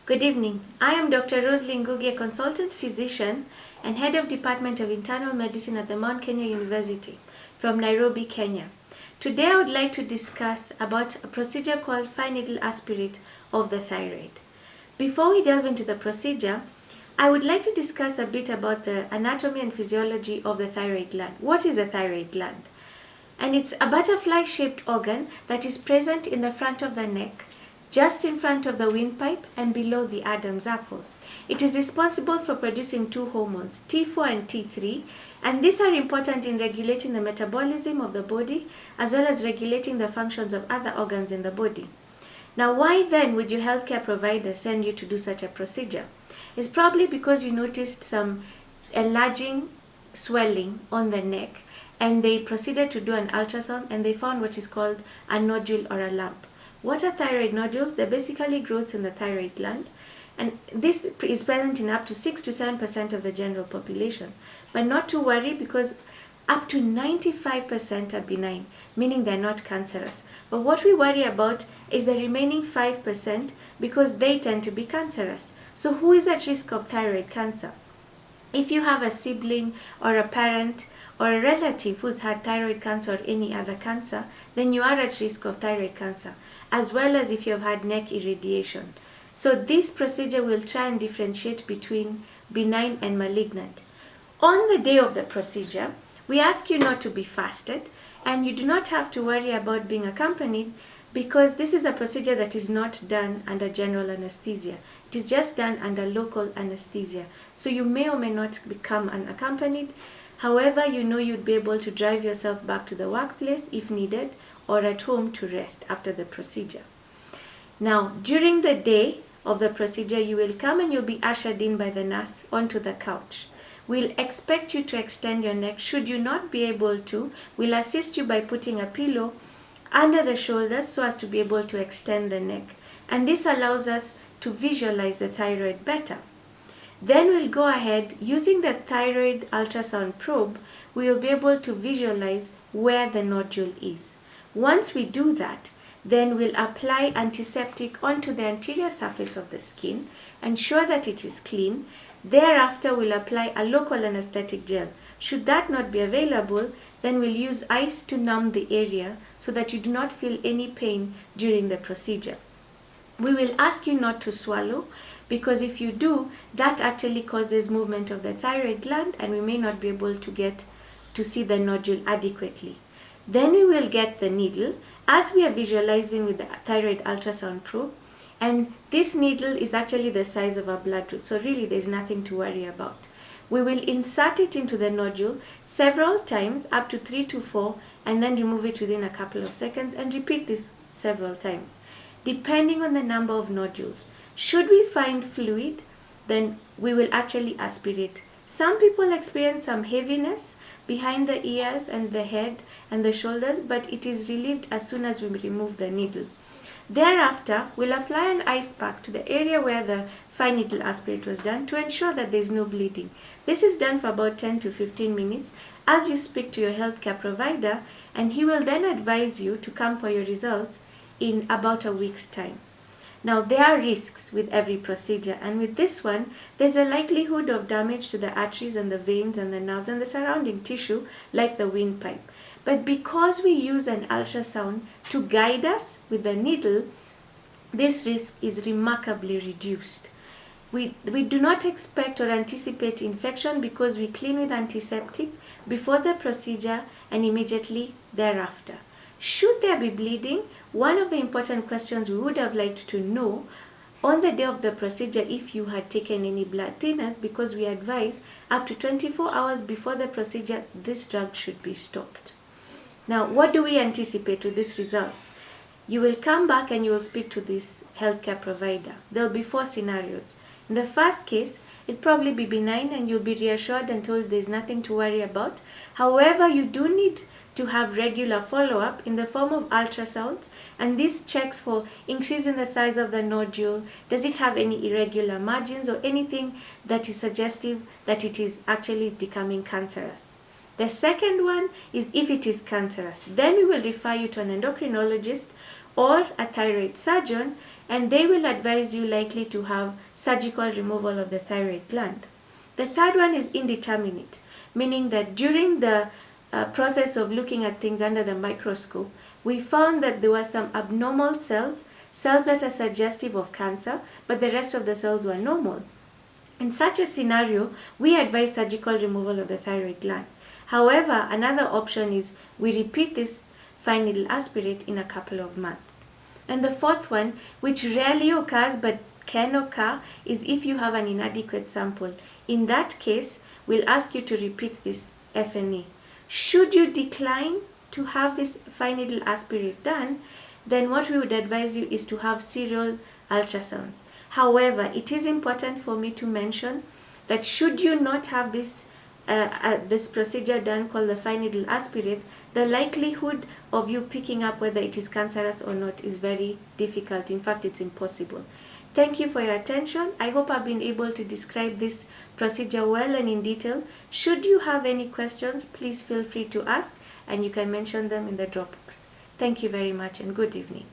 Good evening. I am Dr. Rosalie Ngugi, a consultant physician and head of Department of Internal Medicine at the Mount Kenya University from Nairobi, Kenya. Today I would like to discuss about a procedure called fine needle aspirate of the thyroid. Before we delve into the procedure, I would like to discuss a bit about the anatomy and physiology of the thyroid gland. What is a thyroid gland? And it's a butterfly-shaped organ that is present in the front of the neck, just in front of the windpipe and below the Adam's apple. It is responsible for producing two hormones, T4 and T3, and these are important in regulating the metabolism of the body as well as regulating the functions of other organs in the body. Now, why then would your healthcare provider send you to do such a procedure? It's probably because you noticed some enlarging swelling on the neck and they proceeded to do an ultrasound and they found what is called a nodule or a lump. What are thyroid nodules? They're basically growths in the thyroid gland, and this is present in up to 6 to 7% of the general population. But not to worry, because up to 95% are benign, meaning they're not cancerous. But what we worry about is the remaining 5% because they tend to be cancerous. So who is at risk of thyroid cancer? If you have a sibling or a parent or a relative who's had thyroid cancer or any other cancer, then you are at risk of thyroid cancer, as well as if you have had neck irradiation. So this procedure will try and differentiate between benign and malignant. On the day of the procedure, we ask you not to be fasted, and you do not have to worry about being accompanied, because this is a procedure that is not done under general anesthesia. It is just done under local anesthesia. So you may or may not become unaccompanied. However, you know you'd be able to drive yourself back to the workplace if needed, or at home to rest after the procedure. Now, during the day of the procedure, you will come and you'll be ushered in by the nurse onto the couch. We'll expect you to extend your neck. Should you not be able to, we'll assist you by putting a pillow under the shoulders so as to be able to extend the neck. And this allows us to visualize the thyroid better. Then we'll go ahead, using the thyroid ultrasound probe, we will be able to visualize where the nodule is. Once we do that, then we'll apply antiseptic onto the anterior surface of the skin, ensure that it is clean. Thereafter, we'll apply a local anesthetic gel. Should that not be available, then we'll use ice to numb the area so that you do not feel any pain during the procedure. We will ask you not to swallow, because if you do, that actually causes movement of the thyroid gland and we may not be able to get to see the nodule adequately. Then we will get the needle as we are visualizing with the thyroid ultrasound probe, and this needle is actually the size of a blood root, so really there's nothing to worry about. We will insert it into the nodule several times, up to 3 to 4, and then remove it within a couple of seconds and repeat this several times, depending on the number of nodules. Should we find fluid, then we will actually aspirate. Some people experience some heaviness behind the ears and the head and the shoulders, but it is relieved as soon as we remove the needle. Thereafter, we'll apply an ice pack to the area where the fine needle aspirate was done to ensure that there is no bleeding. This is done for about 10 to 15 minutes as you speak to your healthcare provider, and he will then advise you to come for your results in about a week's time. Now, there are risks with every procedure, and with this one, there's a likelihood of damage to the arteries and the veins and the nerves and the surrounding tissue, like the windpipe. But because we use an ultrasound to guide us with the needle, this risk is remarkably reduced. We do not expect or anticipate infection because we clean with antiseptic before the procedure and immediately thereafter. Should there be bleeding, one of the important questions we would have liked to know on the day of the procedure if you had taken any blood thinners, because we advise up to 24 hours before the procedure this drug should be stopped. Now, what do we anticipate with these results? You will come back and you will speak to this healthcare provider. There will be 4 scenarios. In the first case, it'll probably be benign and you'll be reassured and told there's nothing to worry about. However, you do need to have regular follow-up in the form of ultrasounds, and this checks for increase in the size of the nodule. Does it have any irregular margins or anything that is suggestive that it is actually becoming cancerous? The second one is if it is cancerous. Then we will refer you to an endocrinologist or a thyroid surgeon, and they will advise you likely to have surgical removal of the thyroid gland. The third one is indeterminate, meaning that during the process of looking at things under the microscope, we found that there were some abnormal cells, cells that are suggestive of cancer, but the rest of the cells were normal. In such a scenario, we advise surgical removal of the thyroid gland. However, another option is we repeat this fine needle aspirate in a couple of months. And the fourth one, which rarely occurs but can occur, is if you have an inadequate sample. In that case, we'll ask you to repeat this FNA. Should you decline to have this fine needle aspirate done, then what we would advise you is to have serial ultrasounds. However, it is important for me to mention that should you not have this procedure done called the fine needle aspirate, the likelihood of you picking up whether it is cancerous or not is very difficult. In fact, it's impossible. Thank you for your attention. I hope I've been able to describe this procedure well and in detail. Should you have any questions, please feel free to ask, and you can mention them in the Dropbox. Thank you very much and good evening.